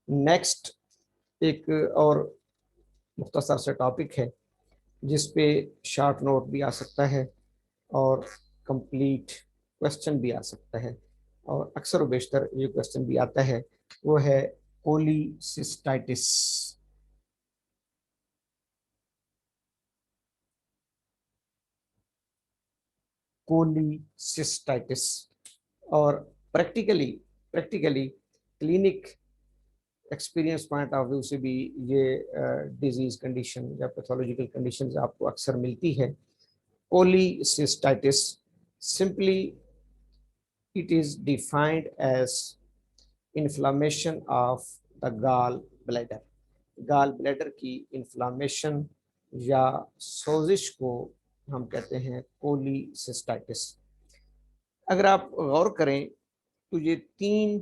Next एक और मुख्तसर से टॉपिक है जिस पे शॉर्ट नोट भी आ सकता है और कंप्लीट क्वेश्चन भी आ सकता है, और अक्सर व बेशतर ये क्वेश्चन भी आता है, वो है कोलीसिस्टाइटिस। कोलीसिस्टाइटिस। और practically practically clinic experience point of view से भी ये डिजीज कंडीशन या पैथोलॉजिकल कंडीशंस आपको अक्सर मिलती है। कोलीसिस्टाइटिस simply it is defined as inflammation of the gall bladder। Gall bladder की इन्फ्लामेशन या सोजिश को हम कहते हैं कोलीसिस्टाइटिस। अगर आप गौर करें तो ये तीन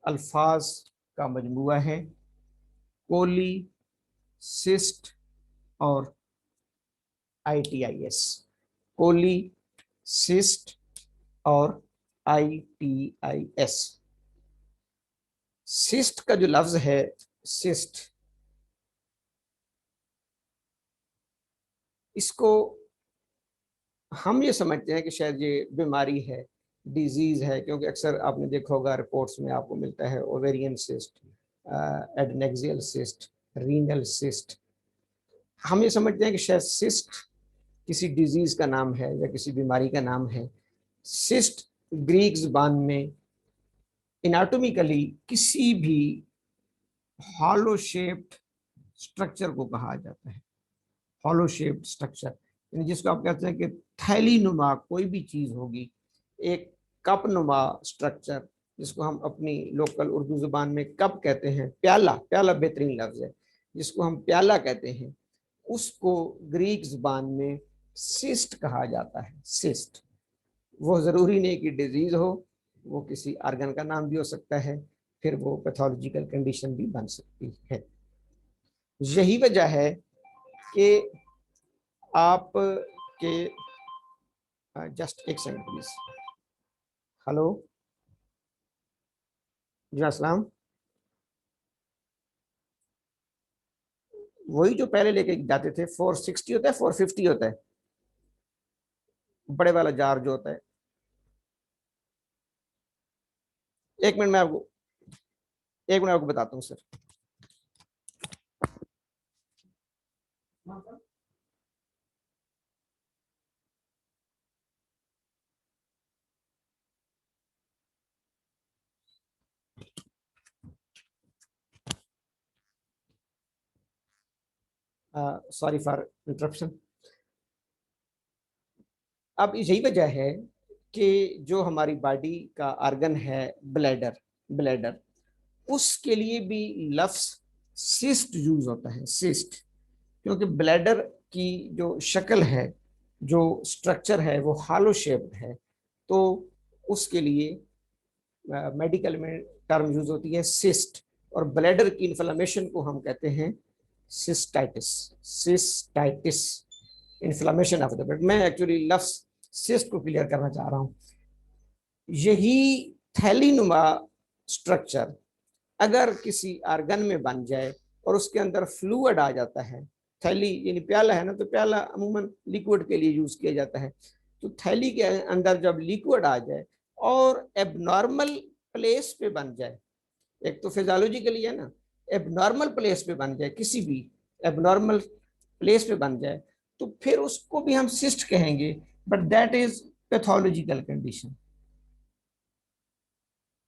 अल्फाज का मजमूआ है, कोली, सिस्ट और ITIS। कोली, सिस्ट और ITIS। सिस्ट का जो लफ्ज है, सिस्ट, इसको हम ये समझते हैं कि शायद ये बीमारी है, डिजीज है, क्योंकि अक्सर आपने देखा होगा रिपोर्ट्स में आपको मिलता है ovarian cyst, adnexal cyst, renal cyst. हम ये समझते हैं कि शायद सिस्ट किसी डिजीज का नाम है या किसी बीमारी का नाम है। सिस्ट ग्रीक जुबान में एनाटॉमिकली किसी भी हॉलो शेप्ड स्ट्रक्चर को कहा जाता है। हॉलो शेप्ड स्ट्रक्चर यानी जिसको आप कहते हैं कि थैली नुमा कोई भी चीज होगी, एक कप नुमा स्ट्रक्चर, जिसको हम अपनी लोकल उर्दू जुबान में कप कहते हैं, प्याला, प्याला बेहतरीन लफ्ज है, जिसको हम प्याला कहते हैं, उसको ग्रीक जुबान में सिस्ट कहा जाता है। सिस्ट वो जरूरी नहीं कि डिजीज हो, वो किसी आर्गन का नाम भी हो सकता है, फिर वो पैथोलॉजिकल कंडीशन भी बन सकती है। यही वजह है कि आप के जस्ट एक सेकंड प्लीज। हेलो जी अस्सलाम। वही जो पहले लेके जाते थे, 460 होता है, 450 होता है, बड़े वाला जार जो होता है। एक मिनट में आपको बताता हूँ सर। Sorry for interruption. अब यही वजह है कि जो हमारी बॉडी का आर्गन है ब्लैडर, ब्लैडर, उसके लिए भी लफ्ज सिस्ट यूज होता है, सिस्ट। क्योंकि ब्लैडर की जो शक्ल है, जो स्ट्रक्चर है, वो हॉलो शेप्ड है, तो उसके लिए मेडिकल में टर्म यूज होती है सिस्ट। और ब्लैडर की इन्फ्लेमेशन को हम कहते हैं cystitis. Cystitis, inflammation of the blood. मैं एक्चुअली लफ्ज सिस्ट को क्लियर करना चाह रहा हूँ। यही थैली नुमा स्ट्रक्चर अगर किसी आर्गन में बन जाए और उसके अंदर फ्लूइड आ जाता है, थैली यानी प्याला है ना, तो प्याला अमूमन लिक्विड के लिए यूज किया जाता है, तो थैली के अंदर जब लिक्विड आ जाए और एबनॉर्मल प्लेस पे बन जाए, एक तो फिजियोलॉजिकली है ना, एबनॉर्मल प्लेस पे बन जाए, किसी भी एबनॉर्मल प्लेस पे बन जाए, तो फिर उसको भी हम सिस्ट कहेंगे, but that is pathological condition.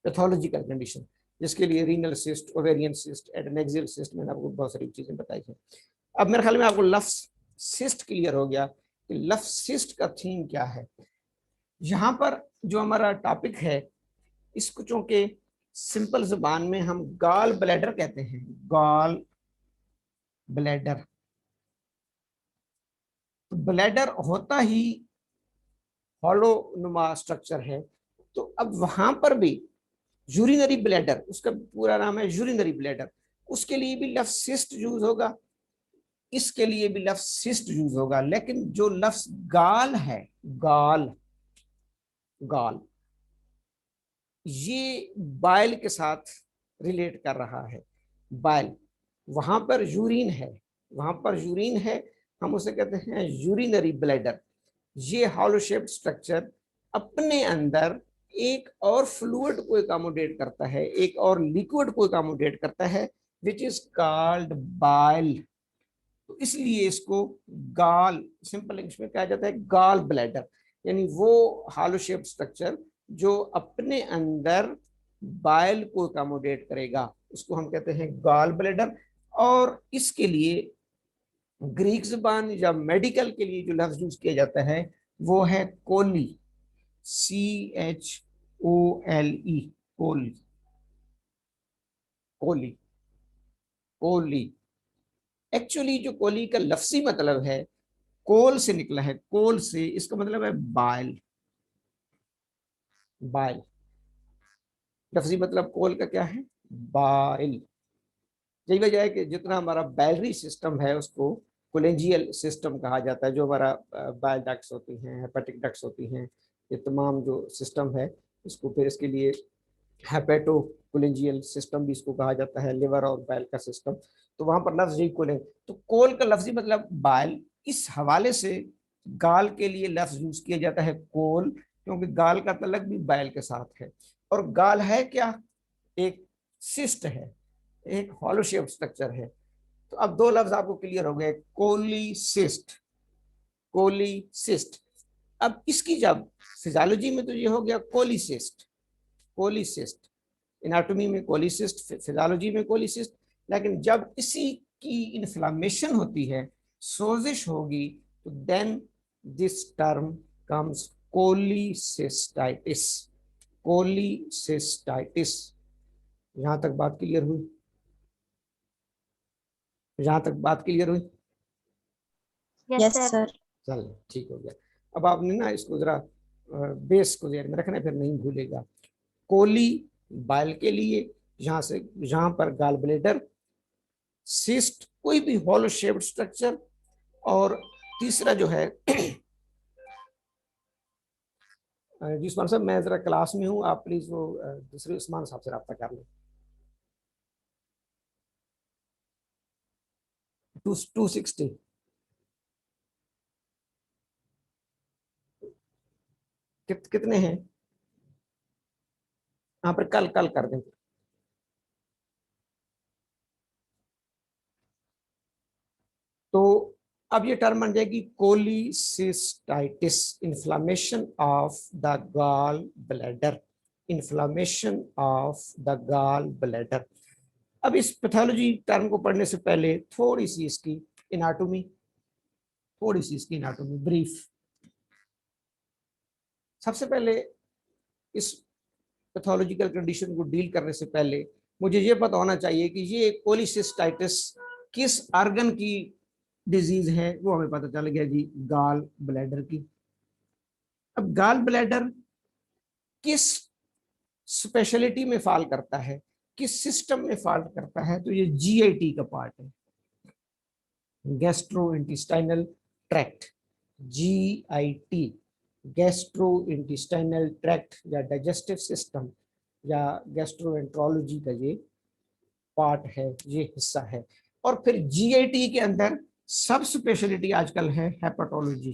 Pathological condition जिसके लिए renal cyst, ovarian cyst, adnexal cyst, मैंने आपको बहुत सारी चीजें बताई हैं। अब मेरे ख्याल में आपको लफ्ज सिस्ट क्लियर हो गया कि लफ्ज सिस्ट का थीम क्या है। यहाँ पर जो हमारा टॉपिक है, इसको चूंकि सिंपल जुबान में हम गॉल ब्लैडर कहते हैं, गॉल ब्लैडर, तो ब्लैडर होता ही हॉलो नुमा स्ट्रक्चर है, तो अब वहां पर भी यूरिनरी ब्लैडर, उसका पूरा नाम है यूरिनरी ब्लैडर, उसके लिए भी लफ्ज सिस्ट यूज होगा, इसके लिए भी लफ्ज सिस्ट यूज होगा। लेकिन जो लफ्ज गाल है, गाल, गाल, ये बाइल के साथ रिलेट कर रहा है। बाइल, वहां पर यूरिन है, वहां पर यूरिन है, हम उसे कहते हैं यूरिनरी ब्लैडर। ये हॉलो शेप्ड स्ट्रक्चर अपने अंदर एक और फ्लूइड को अकोमोडेट करता है, एक और लिक्विड को अकोमोडेट करता है, विच इज कॉल्ड बाइल। तो इसलिए इसको गाल, सिंपल इंग्लिश में कहा जाता है गाल ब्लैडर, यानी वो हॉलो शेप्ड स्ट्रक्चर जो अपने अंदर बाइल को अकोमोडेट करेगा, उसको हम कहते हैं गाल ब्लैडर। और इसके लिए ग्रीक जुबान या मेडिकल के लिए जो लफ्ज यूज किया जाता है वो है कोली, CHOLE, कोली, कोली, कोली। एक्चुअली जो कोली का लफ्जी मतलब है, कोल से निकला है, कोल से, इसका मतलब है बाइल, बाइल। लफ्जी मतलब कोल का क्या है, बाइल। यही वजह है कि जितना हमारा बैलरी सिस्टम है उसको कोलेंजियल सिस्टम कहा जाता है। जो हमारा बाइल डक्ट्स होती हैं, हेपेटिक डक्ट्स होती हैं, ये तमाम जो सिस्टम है इसको फिर इसके लिए हेपेटो कोलेंजियल सिस्टम भी इसको कहा जाता है, लिवर और बाइल का सिस्टम। तो वहां पर लफ्ज यही कोल है। तो कोल का लफ्जी मतलब बाइल, इस हवाले से गाल के लिए लफ्ज यूज किया जाता है कोल, क्योंकि गाल का तलक भी बाइल के साथ है। और गाल है क्या, एक सिस्ट है, एक हॉलो शेप स्ट्रक्चर है। तो अब दो लफ्ज आपको क्लियर हो गए, कोलीसिस्ट, कोलीसिस्ट। अब इसकी जब फिजियोलॉजी में तो ये हो गया कोलीसिस्ट, कोलीसिस्ट, एनाटॉमी में कोलीसिस्ट, फिजियोलॉजी में कोलीसिस्ट। लेकिन जब इसी की इन्फ्लामेशन होती है, सोजिश होगी, तो देन दिस टर्म कम्स कोलीसिस्टाइटिस, कोलीसिस्टाइटिस। यहां तक बात क्लियर हुई, यहां तक बात क्लियर हुई? Yes sir. चल ठीक हो गया। अब आपने ना इसको जरा बेस को ध्यान में रखना है, फिर नहीं भूलेगा। कोली बाइल के लिए, यहां से यहां पर गाल ब्लेडर, सिस्ट कोई भी हॉलो शेप्ड स्ट्रक्चर, और तीसरा जो है जी उस्मान साहब मैं जरा क्लास में हूँ, आप प्लीज वो दूसरे उस्मान साहब से रब्ता कर लें। 260 कितने हैं यहाँ पर, कल कल कर दें। तो अब ये टर्म बन जाएगी cholecystitis, inflammation of the gall bladder, inflammation of the gall bladder. अब इस पैथोलॉजी टर्म को पढ़ने से पहले थोड़ी सी इसकी एनाटॉमी, थोड़ी सी इसकी एनाटॉमी ब्रीफ। सबसे पहले इस पैथोलॉजिकल कंडीशन को डील करने से पहले मुझे ये पता होना चाहिए कि ये कोलिसिस्टाइटिस किस ऑर्गन की डिजीज है। वो हमें पता चल गया जी, गाल ब्लैडर की। अब गाल ब्लैडर किस स्पेशलिटी में फॉल करता है, किस सिस्टम में फॉल करता है, तो ये GIT का पार्ट है, gastro intestinal tract, GIT, gastro intestinal tract या डाइजेस्टिव सिस्टम या गैस्ट्रोएंट्रोलॉजी का ये पार्ट है, ये हिस्सा है। और फिर GIT के अंदर सब स्पेशलिटी आजकल है hepatology,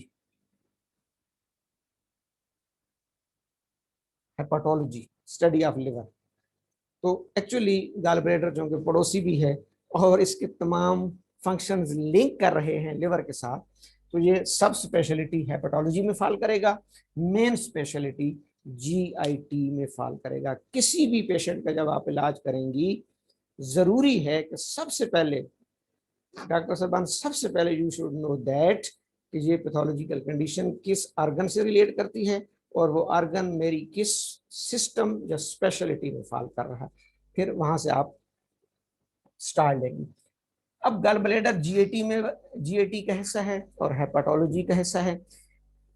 hepatology study of liver. तो एक्चुअली गाल ब्लैडर जो कि पड़ोसी भी है और इसके तमाम फंक्शंस लिंक कर रहे हैं लिवर के साथ, तो ये सब स्पेशलिटी हेपेटोलॉजी में फॉल करेगा, मेन स्पेशलिटी GIT में फॉल करेगा। किसी भी पेशेंट का जब आप इलाज करेंगी, जरूरी है कि सबसे पहले डॉक्टर साहबान, सबसे पहले यू शुड नो दैट कि ये पैथोलॉजिकल कंडीशन किस ऑर्गन से रिलेट करती है और वो ऑर्गन मेरी किस सिस्टम या स्पेशलिटी में फॉल कर रहा है, फिर वहां से आप स्टार्ट लेंगे। अब गल ब्लैडर GIT में, GIT का हिस्सा है और हेपेटोलॉजी का हिस्सा है।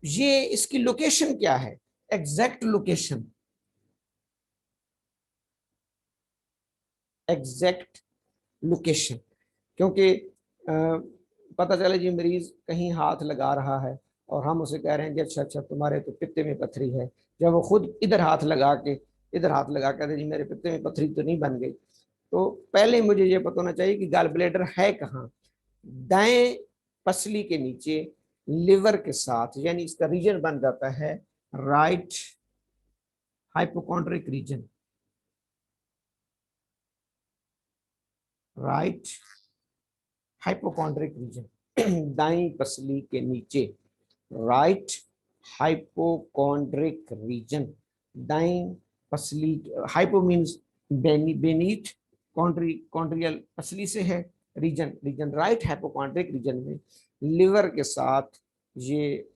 ये इसकी लोकेशन क्या है, एग्जैक्ट लोकेशन, एग्जैक्ट लोकेशन, क्योंकि पता चले जी मरीज कहीं हाथ लगा रहा है और हम उसे कह रहे हैं कि अच्छा अच्छा तुम्हारे तो पित्ते में पथरी है, जब वो खुद इधर हाथ लगा के, इधर हाथ लगा के जी मेरे पित्ते में पथरी तो नहीं बन गई, तो पहले मुझे ये पता होना चाहिए कि गॉल ब्लैडर है कहाँ। दाएं पसली के नीचे लिवर के साथ, यानी इसका रीजन बन जाता है right hypochondriac region, right hypochondriac region दाई पसली के नीचे राइट हाइपोकॉन्ड्रिक रीजन, दाई पसली, हाइपो मीन्स बेनीथ, कॉन्ड्रियल पसली से है, region region right hypochondriac region में लिवर के साथ ये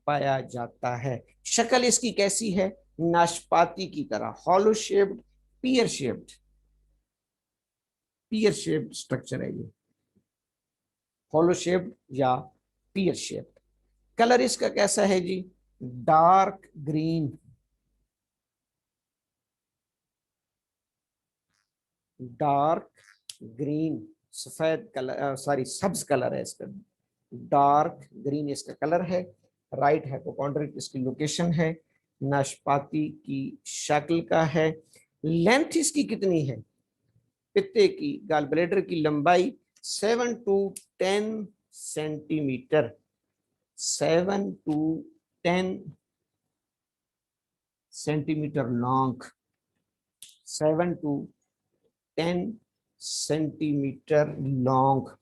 पाया जाता है। शक्ल इसकी कैसी है? नाशपाती की तरह, hollow shaped, pear shaped, pear shaped structure है ये, हॉलो शेप्ड या पियर शेप्ड। कलर इसका कैसा है जी? डार्क ग्रीन, डार्क ग्रीन, सफेद कलर, सॉरी सब्ज कलर है इसका, डार्क ग्रीन इसका कलर है। राइट हाइपोकॉन्ड्रिक इसकी लोकेशन है, नाशपाती की शक्ल का है। लेंथ इसकी कितनी है? पित्ते की, गॉल ब्लैडर की लंबाई 7 to 10 centimetre, 7 to 10 centimetre long, 7 to 10 centimetre long,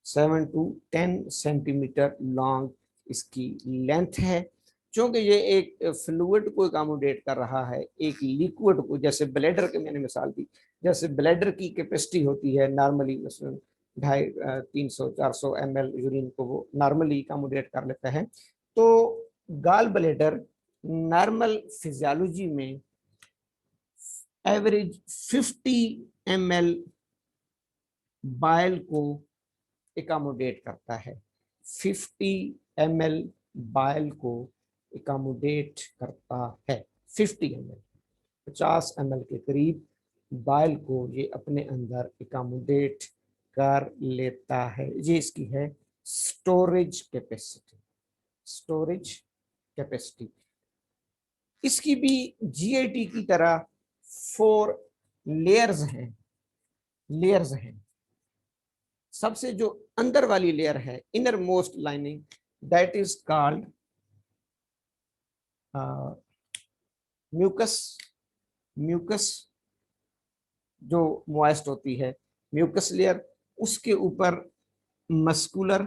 7 to 10 centimetre long इसकी लेंथ है। क्योंकि ये एक फ्लूइड को अकोमोडेट कर रहा है, एक लिक्विड को, जैसे ब्लैडर की मैंने मिसाल दी, जैसे ब्लैडर की कैपेसिटी होती है नॉर्मली 250-300-400 ml यूरिन को वो नॉर्मली अकोमोडेट कर लेता है। तो गॉल ब्लैडर नॉर्मल फिजियोलॉजी में एवरेज 50 ml बाइल को अकोमोडेट करता है, 50 ml बाइल को अकोमोडेट करता है, 50 ml, 50 ml के करीब बाइल को ये अपने अंदर अकोमोडेट कर लेता है। ये इसकी है स्टोरेज कैपेसिटी, स्टोरेज कैपेसिटी। इसकी भी जीआईटी की तरह 4 लेयर्स हैं, लेयर्स हैं। सबसे जो अंदर वाली लेयर है, innermost lining, that is called mucus, mucus जो मॉइस्ट होती है, म्यूकस लेयर। उसके ऊपर मस्कुलर,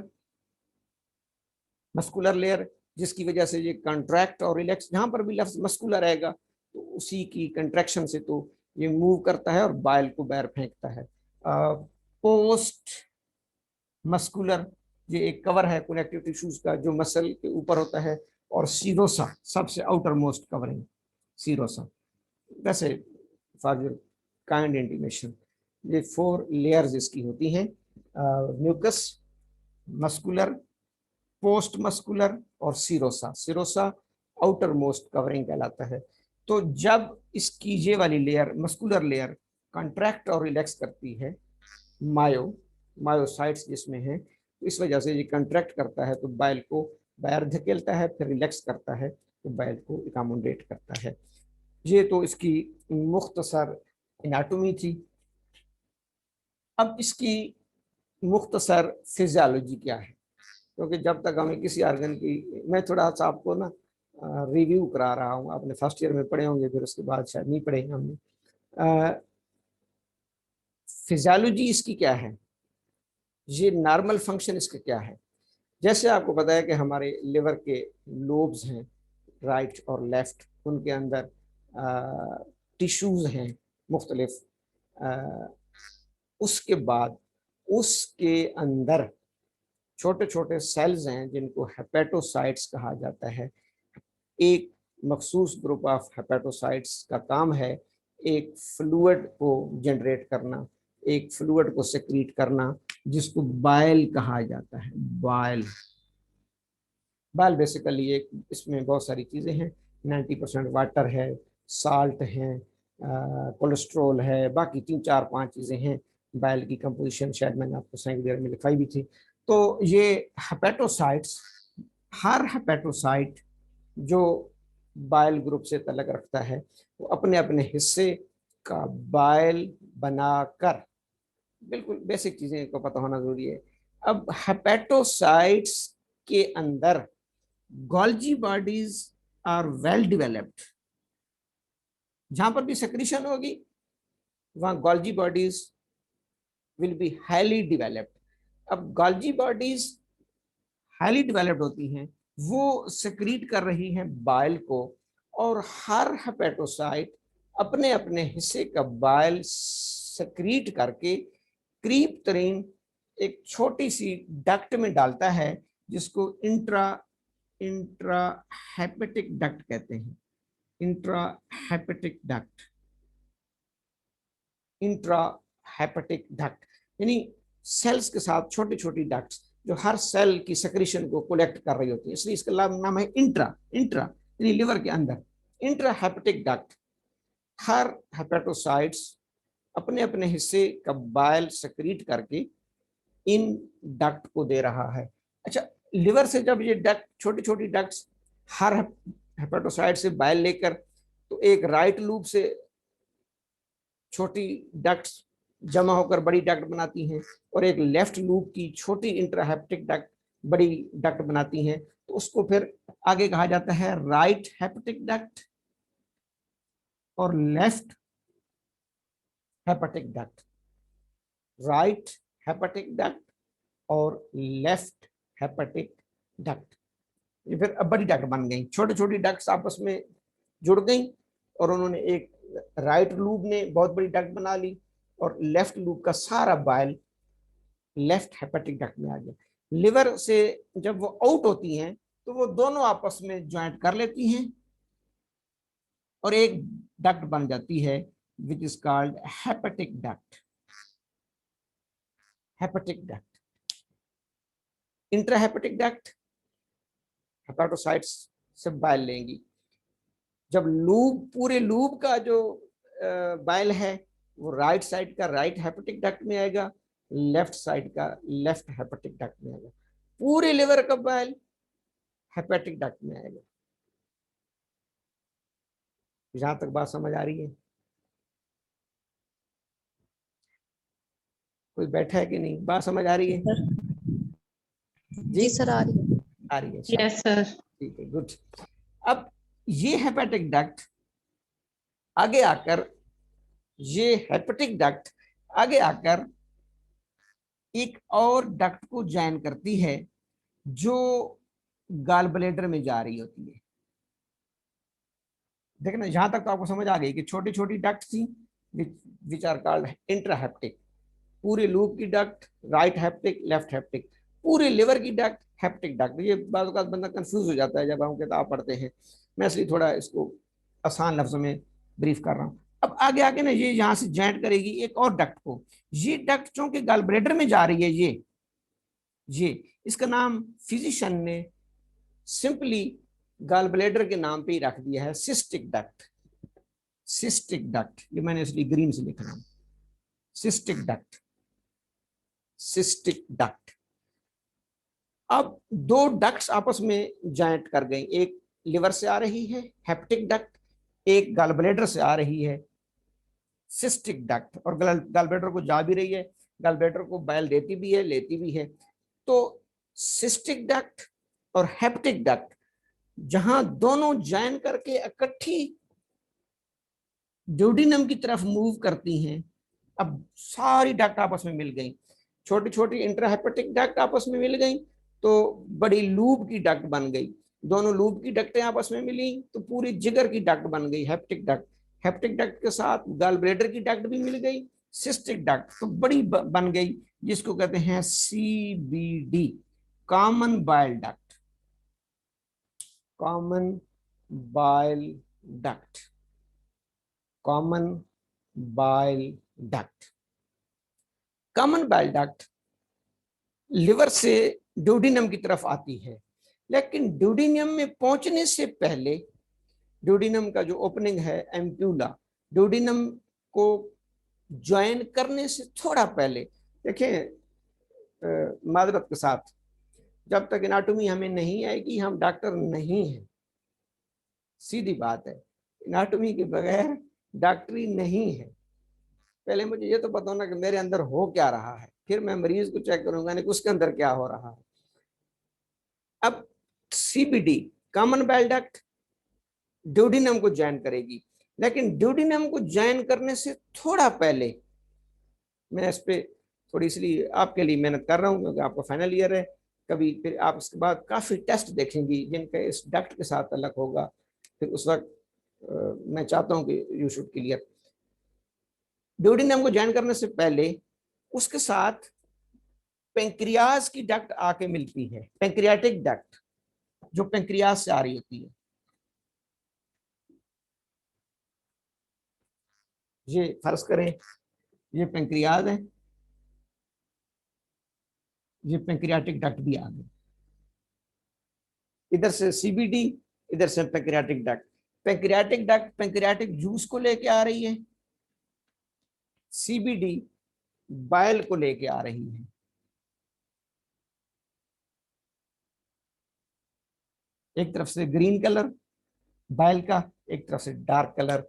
मस्कुलर लेयर, जिसकी वजह से ये कंट्रैक्ट और रिलैक्स, जहां पर भी लफ्ज मस्कुलर आएगा तो उसी की कंट्रैक्शन से तो ये मूव करता है और बाइल को बाहर फेंकता है। पोस्ट मस्कुलर, ये एक कवर है कनेक्टिव टिश्यूज का जो मसल के ऊपर होता है, और सीरोसा सबसे आउटर मोस्ट कवरिंग, सीरोसा। वैसे फॉर योर काइंड इंटीमेशन, ये 4 लेयर्स इसकी होती हैं, म्यूकस, मस्कुलर, पोस्ट मस्कुलर और serosa. Serosa outer most covering कहलाता है। तो जब इसकी ये वाली लेयर, मस्कुलर लेयर, कॉन्ट्रैक्ट और रिलैक्स करती है, मायोसाइट्स जिसमें है, तो इस वजह से ये कंट्रैक्ट करता है तो बाइल को बाहर धकेलता है, फिर रिलैक्स करता है तो बाइल को अकोमोडेट करता है। ये तो इसकी मुख्तसर एनाटॉमी थी। अब इसकी मुख्तसर फिजियोलॉजी क्या है, क्योंकि जब तक हमें किसी ऑर्गन की, मैं थोड़ा सा आपको ना रिव्यू करा रहा हूँ, आपने फर्स्ट ईयर में पढ़े होंगे, फिर उसके बाद शायद नहीं पढ़े हमने। फिजियोलॉजी इसकी क्या है, ये नॉर्मल फंक्शन इसका क्या है। जैसे आपको पता है कि हमारे लिवर के लोब्स हैं राइट और लेफ्ट, उनके अंदर टिश्यूज हैं मुख्तलिफ, उसके बाद उसके अंदर छोटे छोटे सेल्स हैं जिनको हेपेटोसाइट्स कहा जाता है। एक मखसूस ग्रुप ऑफ हेपेटोसाइट्स का काम है एक फ्लूइड को जनरेट करना, एक फ्लूइड को सेक्रीट करना, जिसको बाइल कहा जाता है। बाइल, बाइल बेसिकली एक, इसमें बहुत सारी चीज़ें हैं, 90% वाटर है, साल्ट है, कोलेस्ट्रॉल है, बाकी 3-4-5 चीज़ें हैं। बाइल की कंपोजिशन शायद मैंने आपको सेकंड ईयर में लिखाई भी थी। तो ये हेपेटोसाइट्स, हर हेपेटोसाइट जो बाइल ग्रुप से तल्लुक़ रखता है, वो अपने अपने हिस्से का बाइल बनाकर, बिल्कुल बेसिक चीजें को पता होना जरूरी है। अब हेपेटोसाइट्स के अंदर Golgi bodies are well developed, जहां पर भी सेक्रीशन होगी वहां Golgi bodies will be highly developed. अब गोल्जी बॉडीज हाईली डेवलप्ड होती हैं, वो सेक्रीट कर रही हैं बाइल को, और हर हेपेटोसाइट अपने अपने हिस्से का बाइल सेक्रीट करके क्रीप तरीन एक छोटी सी डक्ट में डालता है, जिसको इंट्रा हेपेटिक डक्ट कहते हैं। Intra hepatic duct, intra hepatic duct यानी सेल्स के साथ छोटी छोटी डक्ट्स जो हर सेल की सेक्रेशन को कलेक्ट कर रही होती है, इसलिए इसका नाम है इंट्रा। इंट्रा यानी लिवर के अंदर, इंट्रा हेपेटिक डक्ट। हर हेपेटोसाइट्स अपने अपने हिस्से का बाइल सेक्रीट करके इन डक्ट को दे रहा है। अच्छा, लिवर से जब ये डक्ट, छोटी छोटी डक्ट्स हर हेपेटोसाइट से बाइल लेकर, तो एक राइट लूप से छोटी डक्ट्स जमा होकर बड़ी डक्ट बनाती हैं, और एक लेफ्ट लूप की छोटी इंट्राहेपेटिक डक्ट बड़ी डक्ट बनाती हैं, तो उसको फिर आगे कहा जाता है राइट हेपेटिक डक्ट और left hepatic duct. Right hepatic duct और लेफ्ट हेपेटिक डक्ट, ये फिर अब बड़ी डक्ट बन गई। छोटी छोटी डक्ट्स आपस में जुड़ गई और उन्होंने एक राइट लूप ने बहुत बड़ी डक्ट बना ली, और लेफ्ट लूप का सारा बाइल लेफ्ट हेपेटिक डक्ट में आ गया। लिवर से जब वो आउट होती हैं तो वो दोनों आपस में ज्वाइंट कर लेती हैं और एक डक्ट बन जाती है which is called hepatic duct. Hepatic duct, intrahepatic duct hepatocytes से बाइल लेंगी। जब लूप, पूरे लूप का जो बाइल है वो राइट साइड का राइट हेपेटिक डक्ट में आएगा, लेफ्ट साइड का लेफ्ट हेपेटिक डक्ट में आएगा। पूरे लिवर का बाइल हेपेटिक डक्ट में आएगा। जहां तक बात समझ आ रही है? कोई बैठा है कि नहीं? बात समझ आ रही है? जी सर, आ रही है। आ रही है, यस सर। ठीक है, गुड। अब ये हेपेटिक डक्ट आगे आकर, ये हेपेटिक डक्ट आगे आकर एक और डक्ट को ज्वाइन करती है जो गाल ब्लेडर में जा रही होती है। देखना, जहां तक तो आपको समझ आ गई कि छोटी छोटी डक्ट थी विच आर कॉल्ड इंट्राहेपेटिक। पूरे लूप की duct right hepatic left hepatic, पूरे लिवर की डक्ट हेपेटिक डक्ट। ये बात का बंदा कंफ्यूज हो जाता है जब हम किताब पढ़ते हैं, मैं इसलिए थोड़ा इसको आसान लफ्जों में ब्रीफ कर रहा हूँ। अब आगे आगे ना ये यहाँ से ज्वाइंट करेगी एक और डक्ट को। ये डक्ट चूंकि गल ब्लेडर में जा रही है, ये इसका नाम फिजिशियन ने सिंपली गल ब्लेडर के नाम पे ही रख दिया है, सिस्टिक डक्ट। सिस्टिक डक्ट, ये मैंने इसलिए ग्रीन से लिख रहा हूं, सिस्टिक डक्ट, सिस्टिक डक्ट। अब दो डक्ट्स आपस में ज्वाइंट कर गई, एक लिवर से आ रही है हेपेटिक डक्ट, एक गल ब्लेडर से आ रही है सिस्टिक डक्ट, और गल ब्लेडर को जा भी रही है, गल ब्लेडर को बाइल देती भी है लेती भी है। तो सिस्टिक डक्ट और हेपेटिक डक्ट जहां दोनों ज्वाइन करके इकट्ठी ड्यूडिनम की तरफ मूव करती हैं, अब सारी डक्ट आपस में मिल गई। छोटी छोटी इंट्राहेपेटिक डक्ट आपस में मिल गई तो बड़ी लूप की डक्ट बन गई। दोनों लूप की डक्टें आपस में मिली तो पूरी जिगर की डक्ट बन गई, हेपेटिक डक्ट। हेपेटिक डक्ट के साथ गल ब्लेडर की डक्ट भी मिल गई, सिस्टिक डक्ट तो बड़ी बन गई, जिसको कहते हैं CBD, common bile duct. Common bile duct, common bile duct. Common bile duct liver से ड्यूडिनम की तरफ आती है, लेकिन ड्यूडिनम में पहुंचने से पहले, ड्यूडिनम का जो ओपनिंग है एम्प्यूला, ड्यूडिनम को ज्वाइन करने से थोड़ा पहले, देखें माजरत के साथ, जब तक एनाटॉमी हमें नहीं आएगी हम डॉक्टर नहीं हैं, सीधी बात है। एनाटॉमी के बगैर डॉक्टरी नहीं है। पहले मुझे ये तो पता होना कि मेरे अंदर हो क्या रहा है, फिर मैं मरीज को चेक करूंगा नहीं उसके अंदर क्या हो रहा है। अब CBD common bile duct duodenum को ज्वाइन करेगी, लेकिन ड्यूडिनम को ज्वाइन करने से थोड़ा पहले मैं इस पे थोड़ी इसलिए आपके लिए मेहनत कर रहा हूँ क्योंकि आपका फाइनल ईयर है। कभी फिर आप इसके बाद काफी टेस्ट देखेंगी जिनका इस डक्ट के साथ अलग होगा, फिर उस वक्त मैं चाहता हूँ कि यू शुड क्लियर। ड्यूडिनम को ज्वाइन करने से पहले उसके साथ पेंक्रियाज की डक्ट आके मिलती है, पेंक्रियाटिक डक्ट जो पेंक्रियाज से आ रही होती है। ये फर्ज करें ये पेंक्रियाज है, ये पेंक्रियाटिक डक्ट भी आ गई, इधर से सीबीडी, इधर से pancreatic duct. Pancreatic duct pancreatic juice को लेके आ रही है, सीबीडी बाइल को लेके आ रही है। एक तरफ से ग्रीन कलर बाइल का, एक तरफ से डार्क कलर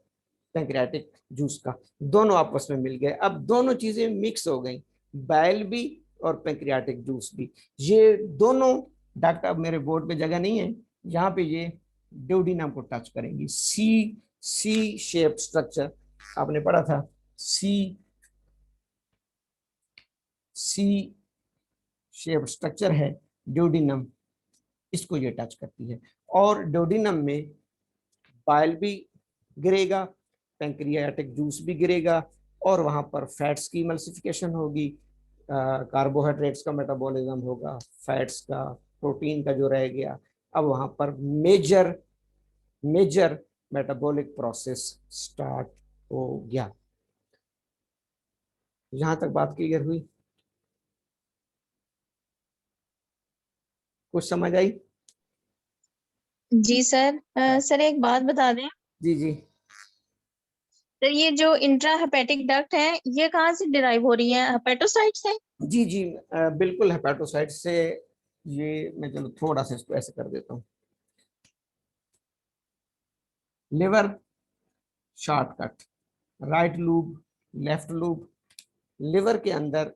पेंक्रियाटिक जूस का, दोनों आपस में मिल गए। अब दोनों चीजें मिक्स हो गई, बाइल भी और पेंक्रियाटिक जूस भी। ये दोनों डक्ट अब मेरे बोर्ड पे जगह नहीं है, यहाँ पे ये ड्यूडिनम को टच करेंगी। सी सी शेप स्ट्रक्चर आपने पढ़ा था, सी सी शेप स्ट्रक्चर है ड्यूडिनम, इसको ये टच करती है। और ड्यूडिनम में बाइल भी गिरेगा, पेंक्रियाटिक जूस भी गिरेगा, और वहां पर फैट्स की इमल्सिफिकेशन होगी, कार्बोहाइड्रेट्स का मेटाबॉलिज्म होगा, फैट्स का, प्रोटीन का जो रह गया। अब वहां पर major major metabolic process start हो गया। यहां तक बात क्लियर हुई? कुछ समझ आई? जी सर। सर एक बात बता दें, जी जी सर ये जो इंट्रा हेपेटिक डक्ट है ये कहाँ से डिराइव हो रही है, हेपेटोसाइट से? जी जी बिल्कुल हेपेटोसाइट से। ये मैं चलो थोड़ा सा इसको ऐसे कर देता हूँ। Liver shortcut, right lube, left lube, liver के अंदर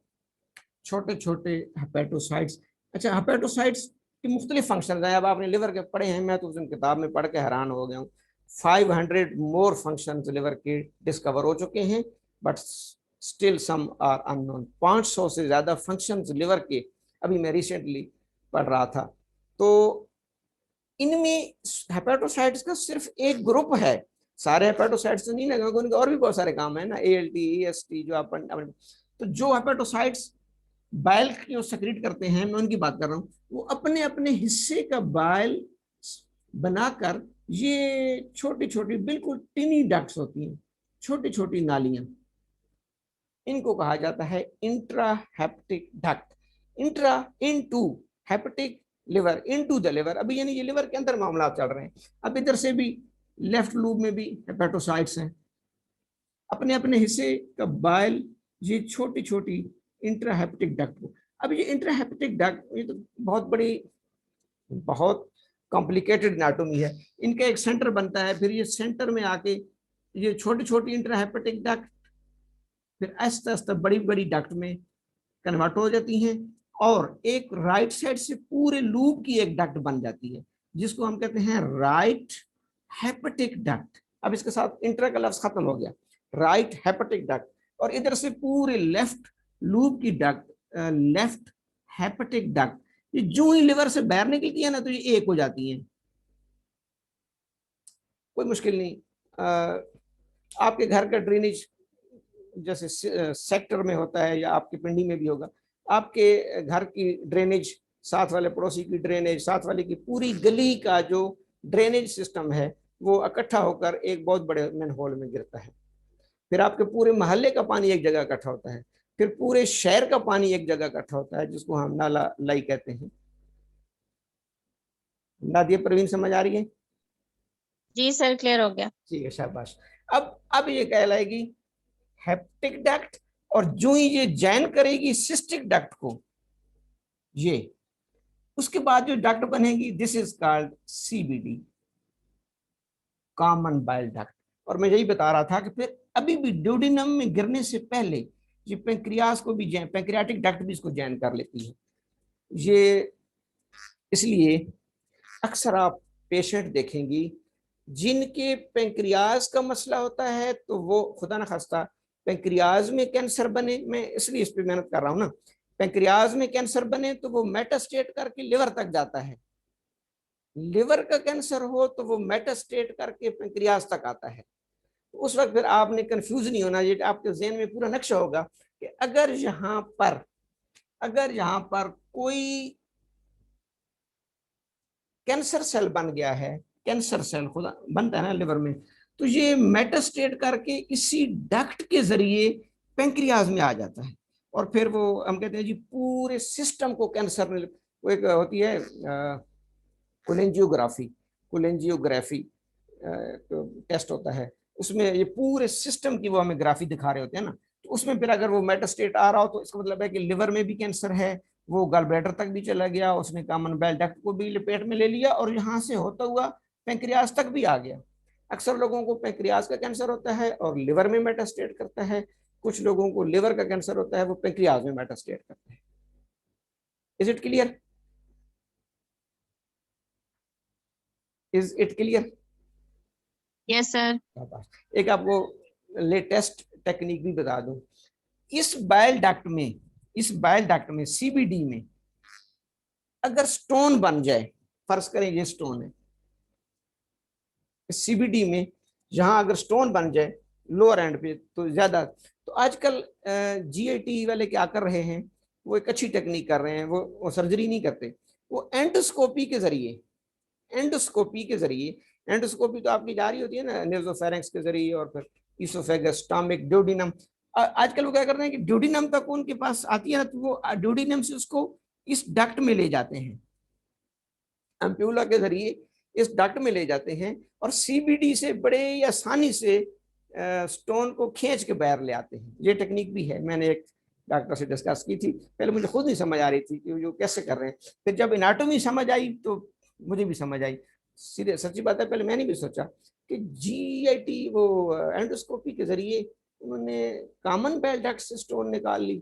छोटे छोटे हेपेटोसाइट्स। अच्छा, हेपेटोसाइट्स की मुख्तलिफ फंक्शन है। अब आपने लिवर के पढ़े हैं, मैं तो उस किताब में पढ़ के हैरान हो गया हूँ। 500 मोर फंक्शन लिवर के डिस्कवर हो चुके हैं, but still some are unknown. 500 से ज्यादा फंक्शन लिवर के अभी मैं रिसेंटली पढ़ रहा था। तो इनमें हेपेटोसाइट्स का सिर्फ एक ग्रुप है, सारे हेपेटोसाइट्स तो नहीं लगे, उनके और भी बहुत सारे काम है ना, ALT EST जो अपन। तो जो हेपेटोसाइट्स बाइल जो सेक्रेट करते हैं, मैं उनकी बात कर रहा हूँ, वो अपने अपने हिस्से का बाइल बनाकर, ये छोटी छोटी बिल्कुल टिनी डक्ट्स होती हैं, छोटी छोटी नालियां, इनको कहा जाता है intrahepatic duct. Intra into hepatic liver, into the liver. अभी यानी ये लिवर के अंदर मामला चल रहे हैं। अब इधर से भी लेफ्ट लूब में भी हेपेटोसाइट्स हैं, अपने अपने हिस्से का बाइल, ये छोटी छोटी इंट्राहेपेटिक डक्ट को। अब ये इंट्राहेपेटिक डक्ट ये तो बहुत बड़ी, बहुत कॉम्प्लिकेटेड एनाटॉमी है। इनका एक सेंटर बनता है, फिर ये सेंटर में आके ये छोटी छोटी इंट्राहेपेटिक डक्ट फिर आहिस्ता आहिस्ता बड़ी बड़ी डक्ट में कन्वर्ट हो जाती हैं, और एक राइट साइड से पूरे लूप की एक डक्ट बन जाती है, जिसको हम कहते हैं राइट हेपेटिक डक्ट। अब इसके साथ इंट्रा का लफ्ज खत्म हो गया, राइट हेपेटिक डक्ट। और इधर से पूरे लेफ्ट लूप की डक्ट, लेफ्ट हेपेटिक डक्ट, ये जो ही लिवर से बाहर निकलती है ना तो ये एक हो जाती है, कोई मुश्किल नहीं। आपके घर का ड्रेनेज जैसे सेक्टर में होता है या आपकी पिंडी में भी होगा, आपके घर की ड्रेनेज, साथ वाले पड़ोसी की ड्रेनेज, साथ वाले की पूरी गली का जो ड्रेनेज सिस्टम है वो इकट्ठा होकर एक बहुत बड़े मैन होल में गिरता है। फिर आपके पूरे मोहल्ले का पानी एक जगह इकट्ठा होता है, फिर पूरे शहर का पानी एक जगह इकट्ठा होता है, जिसको हम नाला लाई कहते हैं। नादिया प्रवीण समझ आ रही है? जी सर क्लियर हो गया। ठीक है, शाबाश। अब ये कहलाएगी हेप्टिक डक्ट, और जो ही ये जॉइन करेगी सिस्टिक डक्ट को, ये उसके बाद जो डक्ट बनेगी, this is called CBD, common bile duct. और मैं यही बता रहा था कि फिर अभी भी ड्यूडेनम में गिरने से पहले ये पेंक्रियास को भी पेंक्रियाटिक डक्ट भी इसको जॉइन कर लेती है। ये इसलिए अक्सर आप पेशेंट देखेंगी जिनके पेंक्रियाज का मसला होता है, तो वो खुदा न खास्ता पेंक्रियाज में कैंसर बने, मैं इसलिए इस पर मेहनत कर रहा हूँ ना, पेंक्रियाज में कैंसर बने तो वो मेटास्टेट करके लिवर तक जाता है, लिवर का कैंसर हो तो वो मेटास्टेट करके पेंक्रियाज तक आता है। उस वक्त फिर आपने कंफ्यूज नहीं होना, ये आपके ज़हन में पूरा नक्शा होगा कि अगर यहाँ पर कोई कैंसर सेल बन गया है, कैंसर सेल खुदा बनता है ना लिवर में, तो ये मेटास्टेट करके इसी डक्ट के जरिए पेंक्रियाज में आ जाता है, और फिर वो हम कहते हैं जी पूरे सिस्टम को कैंसर में, वो एक होती है कोलेंजियोग्राफी टेस्ट होता है, उसमें ये पूरे सिस्टम की वो हमें ग्राफी दिखा रहे होते हैं ना, तो उसमें फिर अगर वो मेटास्टेट आ रहा हो तो इसका मतलब है कि लिवर में भी कैंसर है, वो गल ब्लैडर तक भी चला गया, उसने कॉमन बेल डक्ट को भी लपेट में ले लिया और यहाँ से होता हुआ पेंक्रियाज तक भी आ गया। अक्सर लोगों को पेंक्रियाज का कैंसर होता है और लिवर में मेटास्टेट करता है, कुछ लोगों को लिवर का कैंसर होता है वो पेंक्रियाज में मेटास्टेट करता है। Is it clear? Is it clear? Yes sir. एक आपको लेटेस्ट टेक्निक भी बता दूं, इस बाइल डक्ट में सीबीडी में अगर स्टोन बन जाए, फर्ज करें ये स्टोन है, सीबीडी में जहां अगर स्टोन बन जाए लोअर एंड पे तो ज्यादा, तो आजकल जीआईटी वाले क्या कर रहे हैं, वो एक अच्छी टेक्निक कर रहे हैं, वो सर्जरी नहीं करते, वो एंडोस्कोपी के जरिए एंडोस्कोपी तो आपकी जा रही होती है ना नेसोफेरिंक्स के जरिए, और फिर इसोफेगस, स्टमक, ड्यूडिनम, आजकल वो क्या करते हैं कि ड्यूडिनम तक उनके पास आती है ना, तो वो ड्यूडिनम से उसको इस डक्ट में ले जाते हैं, एम्प्यूला के जरिए इस डक्ट में ले जाते हैं, और सीबीडी से बड़े आसानी से स्टोन को खींच के बाहर ले आते हैं। ये टेक्निक भी है, मैंने एक डॉक्टर से डिस्कस की थी, पहले मुझे खुद नहीं समझ आ रही थी कि वो कैसे कर रहे हैं, फिर जब एनाटॉमी समझ आई तो मुझे भी समझ आई। सीधे सच्ची बात है, पहले मैंने भी सोचा कि जीआईटी वो एंडोस्कोपी के जरिए उन्होंने कॉमन बेल डक्ट से स्टोन निकाल ली।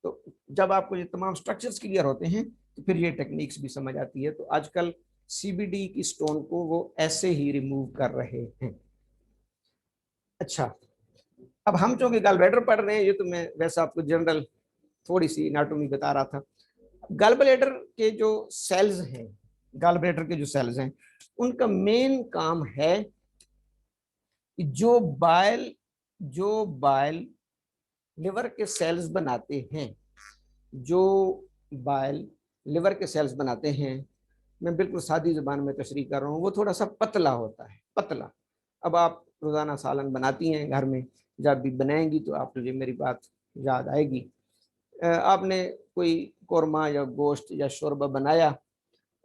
तो जब आपको ये तमाम स्ट्रक्चर्स क्लियर होते हैं तो फिर ये टेक्निक्स भी समझ आती है। तो आजकल सीबीडी की स्टोन को वो ऐसे ही रिमूव कर रहे हैं। अच्छा, अब हम जो गल ब्लैडर पढ़ रहे हैं, ये तो मैं वैसे आपको जनरल थोड़ी सी एनाटॉमी बता रहा था। गल ब्लैडर के जो सेल्स हैं, गल ब्लैडर के जो सेल्स हैं, उनका मेन काम है कि जो बाइल लिवर के सेल्स बनाते हैं, मैं बिल्कुल सादी जुबान में तशरीह कर रहा हूँ, वो थोड़ा सा पतला होता है, पतला। अब आप रोजाना सालन बनाती हैं घर में, जब भी बनाएंगी तो आप तुझे मेरी बात याद आएगी। आपने कोई कोरमा या गोश्त या शोरबा बनाया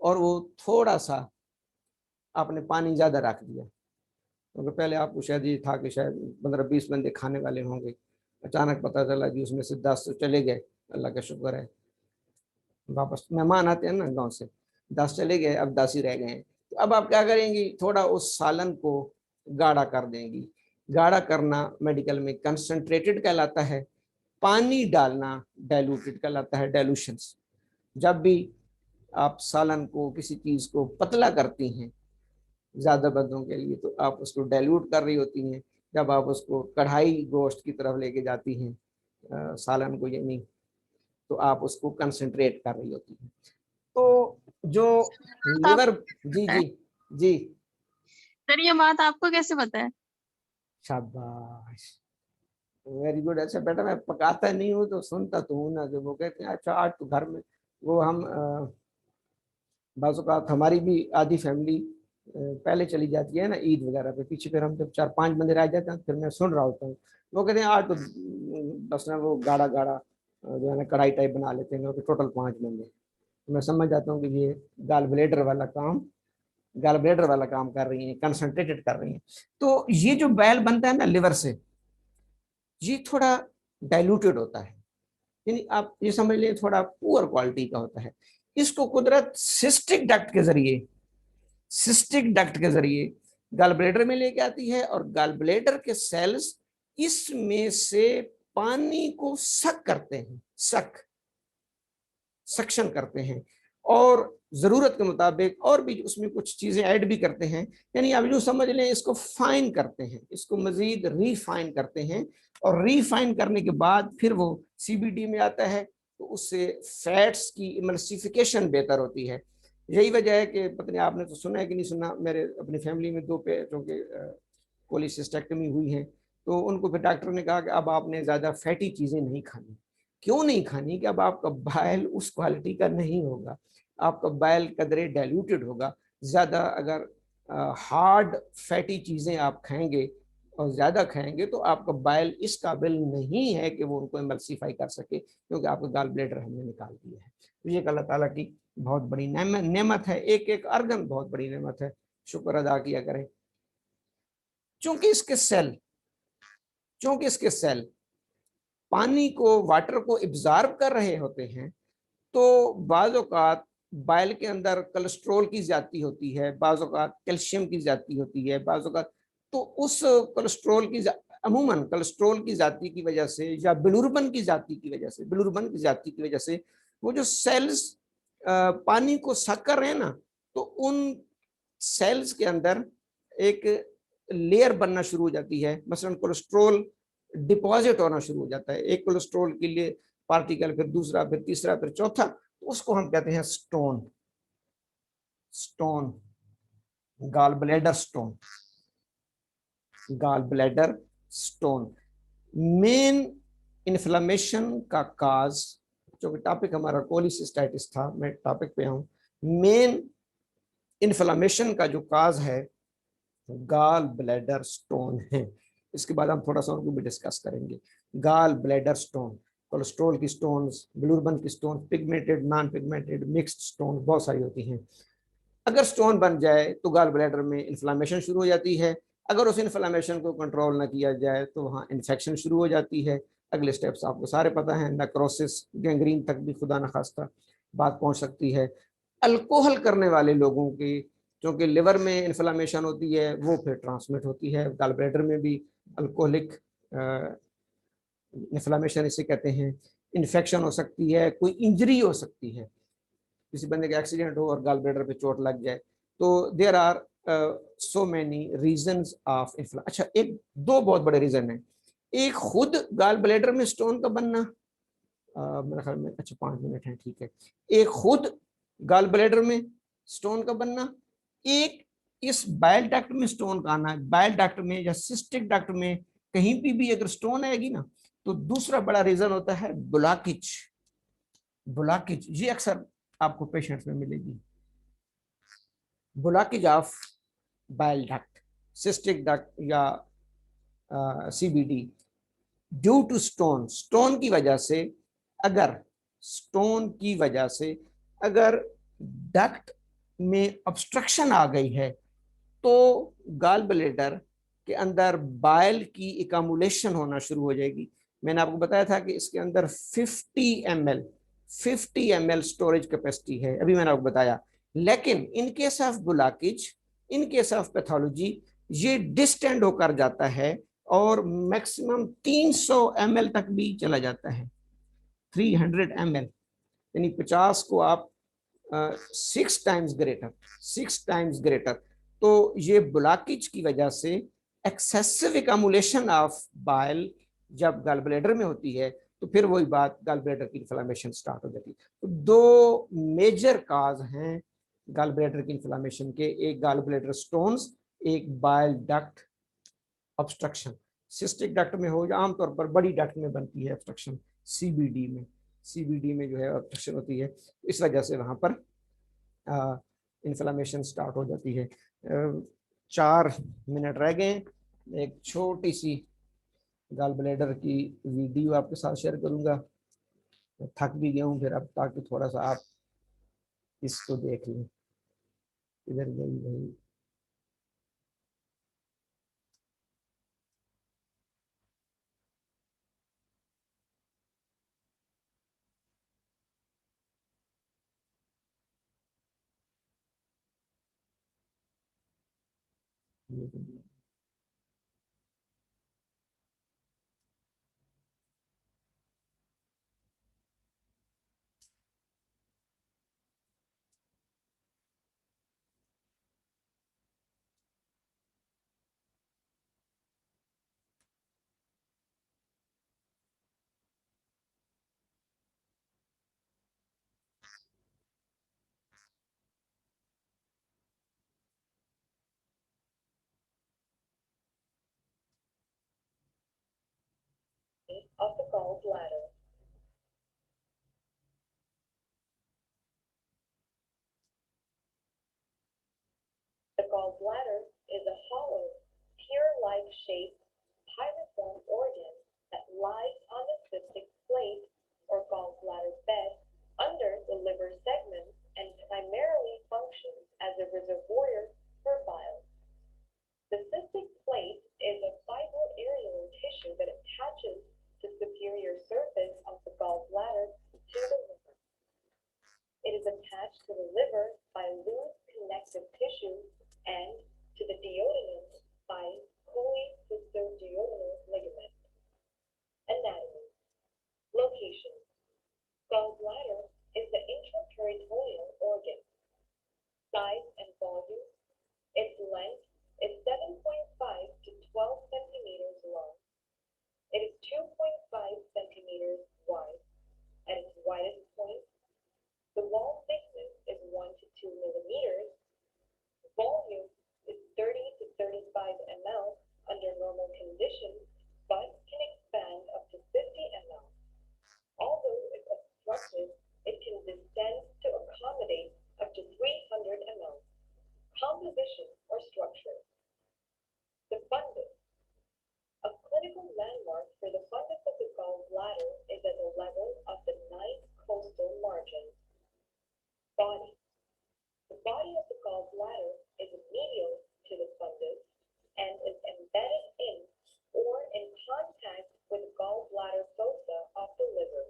और वो थोड़ा सा आपने पानी ज़्यादा रख दिया, क्योंकि पहले आपको शायद ये था कि शायद 15-20 बंदे खाने वाले होंगे, अचानक पता चला कि उसमें से 10 तो चले गए, अल्लाह का शुक्र है, वापस मेहमान आते हैं ना गांव से, 10 चले गए, अब 10 ही रह गए हैं। तो अब आप क्या करेंगी, थोड़ा उस सालन को गाढ़ा कर देंगी। गाढ़ा करना मेडिकल में कंसंट्रेटेड कहलाता है, पानी डालना डाइल्यूटेड कहलाता है, डाइल्यूशंस। जब भी आप सालन को, किसी चीज को पतला करती हैं ज्यादा बंदों के लिए, तो आप उसको डाइल्यूट कर रही होती हैं। जब आप उसको कढ़ाई गोश्त की तरफ लेके जाती हैं सालन को, यानी तो आप उसको कंसंट्रेट कर रही होती हैं। तो जो लिवर, जी जी जी सर ये बात आपको कैसे पता है? शाबाश, वेरी गुड। अच्छा बेटा, मैं पकाता नहीं हूँ तो सुनता तो हूँ ना, जो वो कहते हैं अच्छा आज तो घर में वो हम बाज़ हमारी भी आधी फैमिली पहले चली जाती है ना ईद वगैरह पे, पीछे फिर हम जब 4-5 बंदे रह जाते हैं, फिर मैं सुन रहा होता हूँ, वो कहते हैं आज तो बस ना वो गाढ़ा गाढ़ा जो है ना कढ़ाई टाइप बना लेते हैं, टोटल 5 बंदे। तो मैं समझ जाता हूँ कि ये गॉल ब्लैडर वाला काम कर रही हैं, कंसंट्रेटेड कर रही हैं। तो ये जो बैल बनता है ना लिवर से, ये थोड़ा डाइल्यूटेड होता है, यानी आप ये समझ लें थोड़ा पुअर क्वालिटी का होता है। इसको कुदरत सिस्टिक डक्ट के जरिए गॉल ब्लैडर में लेके आती है और गॉल ब्लैडर के सेल्स इसमें से पानी को सक करते हैं, सक्शन करते हैं और जरूरत के मुताबिक और भी उसमें कुछ चीजें ऐड भी करते हैं। यानी आप जो समझ लें इसको फाइन करते हैं, इसको मजीद रीफाइन करते हैं और रीफाइन करने के बाद फिर वो सीबीडी में आता है, तो उससे फैट्स की इमल्सिफिकेशन बेहतर होती है। यही वजह है कि पता नहीं आपने तो सुना है कि नहीं सुना, मेरे अपनी फैमिली में दो पेटों के कोलिसिस्टेक्टमी हुई है, तो उनको फिर डॉक्टर ने कहा कि अब आपने ज्यादा फैटी चीजें नहीं खानी। क्यों नहीं खानी? कि अब आपका बाइल उस क्वालिटी का नहीं होगा, आपका बाइल कदरे डाइल्यूटेड होगा। ज्यादा अगर हार्ड फैटी चीजें आप खाएंगे और ज्यादा खाएंगे तो आपका बाइल इस काबिल नहीं है कि वो उनको इमल्सिफाई कर सके, क्योंकि आपका गाल ब्लैडर हमने निकाल दिया है। तो ये अल्लाह ताला की बहुत बड़ी नेमत है, एक एक अर्गन बहुत बड़ी नेमत है, शुक्र अदा किया करें। चूंकि इसके सेल चूंकि इसके सेल पानी को, वाटर को इब्जॉर्ब कर रहे होते हैं, तो बाज़ औक़ात बाइल के अंदर कोलेस्ट्रॉल की ज्यादती होती है, बाज़ औक़ात कैल्शियम की ज्यादती होती है, बाज़ औक़ात तो उस कोलेस्ट्रॉल की अमूमन कोलेस्ट्रॉल की ज्यादती की वजह से या बिलुरबन की ज्यादती की वजह से, बिलुरबन की ज्यादती की वजह से वो जो सेल्स पानी को सक कर रहे हैं ना, तो उन सेल्स के अंदर एक लेयर बनना शुरू हो जाती है। मसलन कोलेस्ट्रॉल डिपॉजिट होना शुरू हो जाता है, एक कोलेस्ट्रॉल के लिए पार्टिकल, फिर दूसरा, फिर तीसरा, फिर चौथा, तो उसको हम कहते हैं stone. Stone, gall bladder stone, gall bladder stone. Main inflammation का काज, जो कि टॉपिक हमारा कोलिसिस्टाइटिस था, मैं टॉपिक पे हूं। मेन इन्फ्लेमेशन का जो काज है गॉल ब्लैडर स्टोन है। इसके बाद हम थोड़ा सा उनको भी डिस्कस करेंगे। गॉल ब्लैडर स्टोन, कोलेस्ट्रॉल की स्टोन्स, बिलुरबन की stone, pigmented, non pigmented, mixed stone बहुत सारी होती हैं। अगर स्टोन बन जाए तो गॉल ब्लैडर में इन्फ्लामेशन शुरू हो जाती है। अगर उस इन्फ्लामेशन को कंट्रोल ना किया जाए तो वहाँ इन्फेक्शन शुरू हो जाती है। अगले स्टेप्स आपको सारे पता है, नेक्रोसिस, गैंग्रीन तक भी खुदा न खास्ता बात पहुंच सकती है। अल्कोहल करने वाले लोगों की, क्योंकि लिवर में इन्फ्लामेशन होती है, वो फिर ट्रांसमिट होती है गॉल ब्लैडर में भी। अल्कोहलिक इन्फ्लामेशन इसे कहते हैं। इन्फेक्शन हो सकती है, कोई इंजरी हो सकती है, किसी बंदे का एक्सीडेंट हो और गॉल ब्लैडर पे चोट लग जाए, तो there are so many reasons of inflammation. अच्छा, एक दो बहुत बड़े रीजन है। एक खुद गॉल ब्लैडर में स्टोन का बनना, मेरे ख्याल में अच्छा 5 मिनट है, ठीक है। एक खुद गॉल ब्लैडर में स्टोन का बनना, एक इस बाइल डक्ट में स्टोन का आना। बाइल डक्ट में या सिस्टिक डक्ट में कहीं भी अगर स्टोन आएगी ना, तो दूसरा बड़ा रीजन होता है ब्लॉकेज। ब्लॉकेज ये अक्सर आपको पेशेंट्स में मिलेगी, blockage of bile duct, cystic duct या CBD due to stone. Stone की वजह से, अगर स्टोन की वजह से अगर डक्ट में ऑब्स्ट्रक्शन आ गई है, तो गॉल ब्लैडर के अंदर बाइल की इकामुलेशन होना शुरू हो जाएगी। मैंने आपको बताया था कि इसके अंदर 50 ml स्टोरेज कैपेसिटी है, अभी मैंने आपको बताया। लेकिन in case of blockage, in case of pathology, ये डिस्टेंड होकर जाता है और मैक्सिमम 300 ml तक भी चला जाता है। 300 ml, यानी 50 को आप 6 टाइम्स ग्रेटर, 6 टाइम्स ग्रेटर। तो ये ब्लॉकेज की वजह से एक्सेसिव एकमुलेशन ऑफ बाइल जब गॉल ब्लैडर में होती है, तो फिर वही बात, गॉल ब्लैडर की इन्फ्लामेशन स्टार्ट हो जाती है। तो दो मेजर काज हैं गॉल ब्लैडर की इन्फ्लामेशन के, एक गॉल ब्लैडर स्टोन्स, एक bile duct obstruction. Cystic duct में हो या आमतौर पर बड़ी डक्ट में बनती है ऑब्स्ट्रक्शन, सीबीडी में, सीबीडी में जो है ऑब्स्ट्रक्शन होती है, इस वजह से वहां पर इन्फ्लामेशन स्टार्ट हो जाती है। 4 मिनट रह गए, एक छोटी सी गॉल ब्लैडर की वीडियो आपके साथ शेयर करूंगा। थक भी गया हूँ फिर अब, ताकि थोड़ा सा आप इसको देख लें। इधर गई भाई, of the gallbladder. The gallbladder is a hollow, tear-like shaped, pyriform organ that lies on the cystic plate or gallbladder bed under the liver segment and primarily functions as a reservoir for bile. The cystic plate is a fibroareolar tissue that attaches to the superior surface of the gallbladder to the liver. It is attached to the liver by loose connective tissue and to the duodenum by cholecystoduodenal ligament. Anatomy. Location. Gallbladder is the intraperitoneal organ. Size and volume. Its length is 7.5 to 12 centimeters long. It is 2.5 centimeters wide. At its widest point, the wall thickness is 1 to 2 millimeters. Volume is 30 to 35 ml under normal conditions, but can expand up to 50 ml. Although if obstructed, it can distend to accommodate up to 300 ml. Composition or structure. The fundus. A clinical landmark for the fundus of the gallbladder is at the level of the ninth costal margin. Body. The body of the gallbladder is medial to the fundus and is embedded in or in contact with the gallbladder fossa of the liver.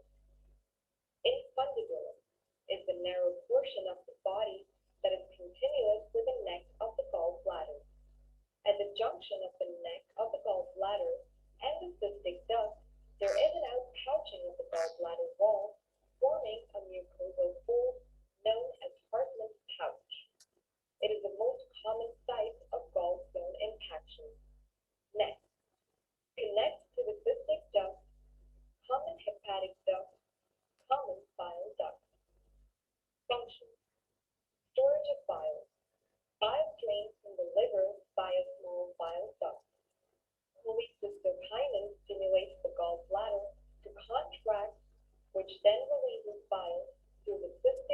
Infundibulum is the narrow portion of the body that is continuous with the neck of the gallbladder. At the junction of the neck of the gallbladder and the cystic duct, there is an outpouching of the gallbladder wall, forming a mucosal fold known as Hartmann's pouch. It is the most common site of gallstone impaction. Next, connects to the cystic duct, common hepatic duct, common bile duct. Function. Storage of bile. Bile drains from the liver by a small bile duct. Cholecystokinin stimulates the gallbladder to contract, which then releases bile through the cystic